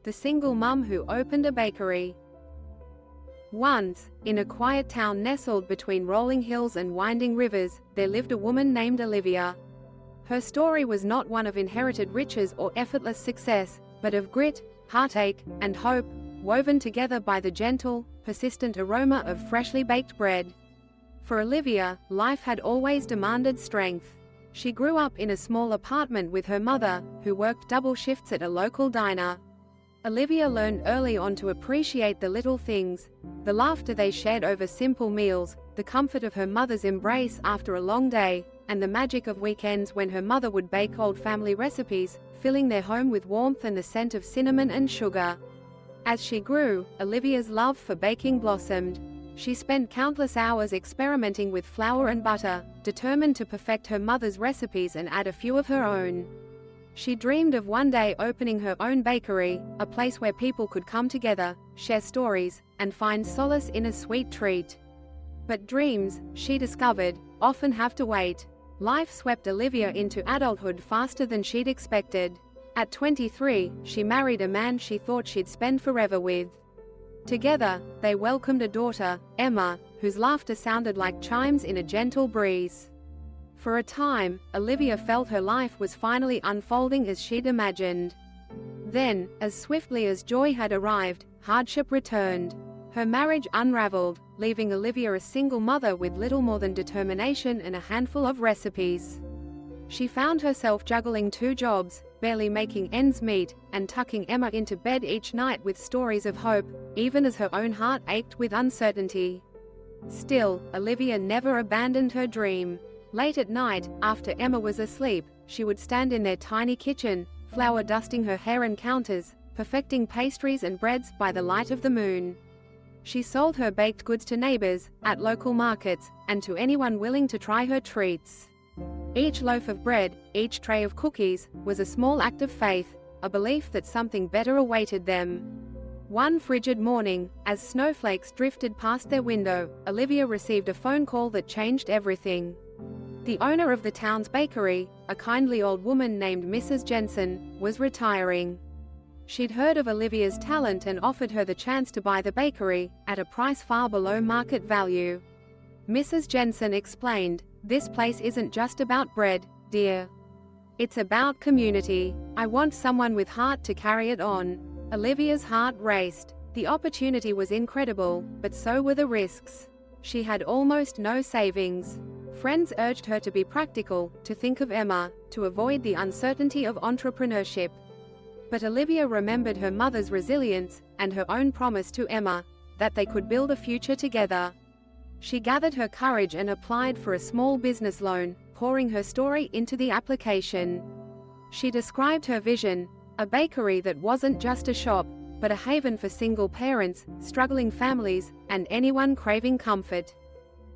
the single mum who opened a bakery. Once, in a quiet town nestled between rolling hills and winding rivers, there lived a woman named Olivia. Her story was not one of inherited riches or effortless success, but of grit, heartache, and hope, woven together by the gentle, persistent aroma of freshly baked bread. For Olivia, life had always demanded strength. She grew up in a small apartment with her mother, who worked double shifts at a local diner. Olivia learned early on to appreciate the little things, the laughter they shared over simple meals, the comfort of her mother's embrace after a long day, and the magic of weekends when her mother would bake old family recipes, filling their home with warmth and the scent of cinnamon and sugar. As she grew, Olivia's love for baking blossomed. She spent countless hours experimenting with flour and butter, determined to perfect her mother's recipes and add a few of her own. She dreamed of one day opening her own bakery, a place where people could come together, share stories, and find solace in a sweet treat. But dreams, she discovered, often have to wait. Life swept Olivia into adulthood faster than she'd expected. At 23, she married a man she thought she'd spend forever with. Together, they welcomed a daughter, Emma, whose laughter sounded like chimes in a gentle breeze. For a time, Olivia felt her life was finally unfolding as she'd imagined. Then, as swiftly as joy had arrived, hardship returned. Her marriage unraveled, leaving Olivia a single mother with little more than determination and a handful of recipes. She found herself juggling 2 jobs, barely making ends meet, and tucking Emma into bed each night with stories of hope, even as her own heart ached with uncertainty. Still, Olivia never abandoned her dream. Late at night, after Emma was asleep, she would stand in their tiny kitchen, flour dusting her hair and counters, perfecting pastries and breads by the light of the moon. She sold her baked goods to neighbors, at local markets, and to anyone willing to try her treats. Each loaf of bread, each tray of cookies, was a small act of faith, a belief that something better awaited them. One frigid morning, as snowflakes drifted past their window, Olivia received a phone call that changed everything. The owner of the town's bakery, a kindly old woman named Mrs. Jensen, was retiring. She'd heard of Olivia's talent and offered her the chance to buy the bakery, at a price far below market value. Mrs. Jensen explained, "This place isn't just about bread, dear. It's about community. I want someone with heart to carry it on." Olivia's heart raced. The opportunity was incredible, but so were the risks. She had almost no savings. Friends urged her to be practical, to think of Emma, to avoid the uncertainty of entrepreneurship. But Olivia remembered her mother's resilience, and her own promise to Emma, that they could build a future together. She gathered her courage and applied for a small business loan, pouring her story into the application. She described her vision, a bakery that wasn't just a shop, but a haven for single parents, struggling families, and anyone craving comfort.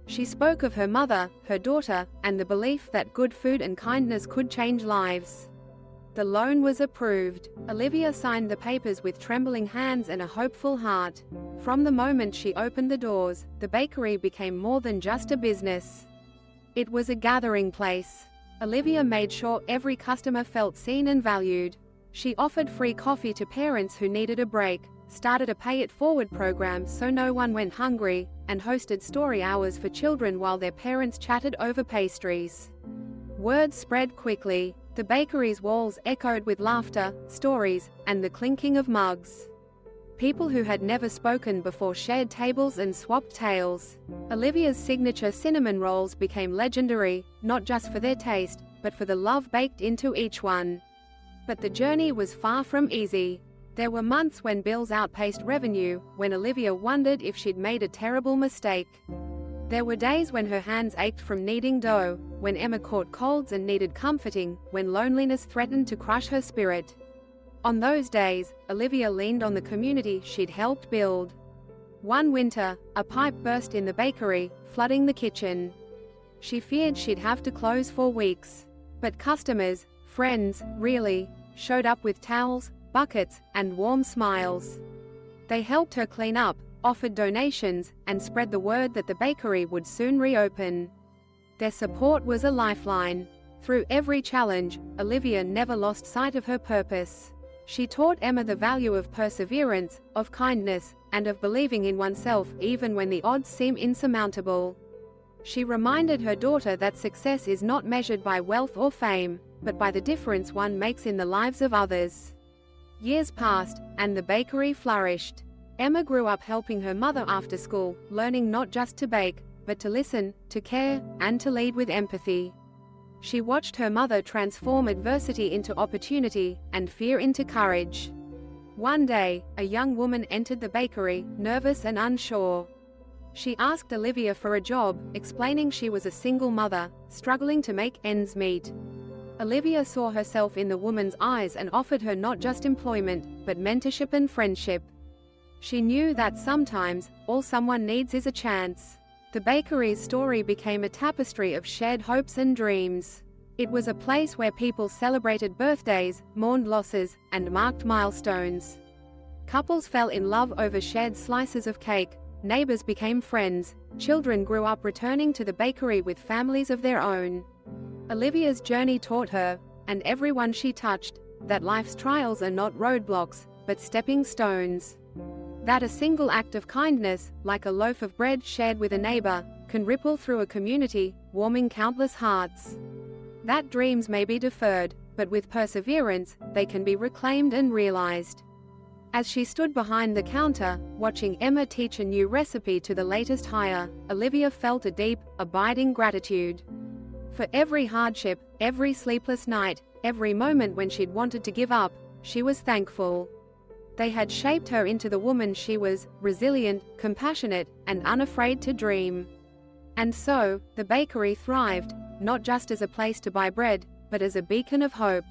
She spoke of her mother, her daughter, and the belief that good food and kindness could change lives. The loan was approved. Olivia signed the papers with trembling hands and a hopeful heart. From the moment she opened the doors, the bakery became more than just a business. It was a gathering place. Olivia made sure every customer felt seen and valued. She offered free coffee to parents who needed a break, started a pay-it-forward program so no one went hungry, and hosted story hours for children while their parents chatted over pastries. Word spread quickly. The bakery's walls echoed with laughter, stories, and the clinking of mugs. People who had never spoken before shared tables and swapped tales. Olivia's signature cinnamon rolls became legendary, not just for their taste, but for the love baked into each one. But the journey was far from easy. There were months when bills outpaced revenue, when Olivia wondered if she'd made a terrible mistake. There were days when her hands ached from kneading dough, when Emma caught colds and needed comforting, when loneliness threatened to crush her spirit. On those days, Olivia leaned on the community she'd helped build. One winter, a pipe burst in the bakery, flooding the kitchen. She feared she'd have to close for weeks. But customers, friends, really, showed up with towels, buckets, and warm smiles. They helped her clean up, offered donations, and spread the word that the bakery would soon reopen. Their support was a lifeline. Through every challenge, Olivia never lost sight of her purpose. She taught Emma the value of perseverance, of kindness, and of believing in oneself even when the odds seem insurmountable. She reminded her daughter that success is not measured by wealth or fame, but by the difference one makes in the lives of others. Years passed, and the bakery flourished. Emma grew up helping her mother after school, learning not just to bake, but to listen, to care, and to lead with empathy. She watched her mother transform adversity into opportunity, and fear into courage. One day, a young woman entered the bakery, nervous and unsure. She asked Olivia for a job, explaining she was a single mother, struggling to make ends meet. Olivia saw herself in the woman's eyes and offered her not just employment, but mentorship and friendship. She knew that sometimes, all someone needs is a chance. The bakery's story became a tapestry of shared hopes and dreams. It was a place where people celebrated birthdays, mourned losses, and marked milestones. Couples fell in love over shared slices of cake, neighbors became friends, children grew up returning to the bakery with families of their own. Olivia's journey taught her, and everyone she touched, that life's trials are not roadblocks, but stepping stones. That a single act of kindness, like a loaf of bread shared with a neighbor, can ripple through a community, warming countless hearts. That dreams may be deferred, but with perseverance, they can be reclaimed and realized. As she stood behind the counter, watching Emma teach a new recipe to the latest hire, Olivia felt a deep, abiding gratitude. For every hardship, every sleepless night, every moment when she'd wanted to give up, she was thankful. They had shaped her into the woman she was, resilient, compassionate, and unafraid to dream. And so, the bakery thrived, not just as a place to buy bread, but as a beacon of hope.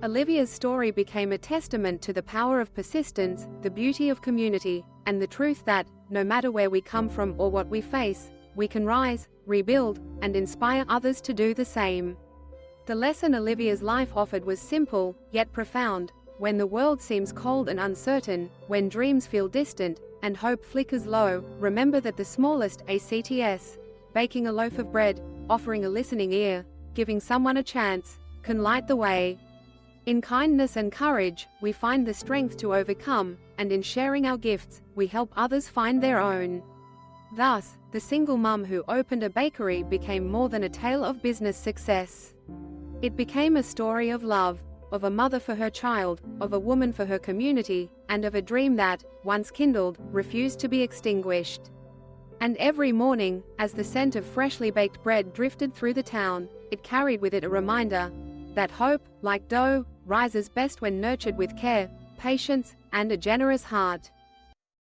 Olivia's story became a testament to the power of persistence, the beauty of community, and the truth that, no matter where we come from or what we face, we can rise, rebuild, and inspire others to do the same. The lesson Olivia's life offered was simple, yet profound. When the world seems cold and uncertain, when dreams feel distant, and hope flickers low, remember that the smallest acts, baking a loaf of bread, offering a listening ear, giving someone a chance, can light the way. In kindness and courage, we find the strength to overcome, and in sharing our gifts, we help others find their own. Thus, the single mum who opened a bakery became more than a tale of business success. It became a story of love, of a mother for her child, of a woman for her community, and of a dream that, once kindled, refused to be extinguished. And every morning, as the scent of freshly baked bread drifted through the town, it carried with it a reminder that hope, like dough, rises best when nurtured with care, patience, and a generous heart.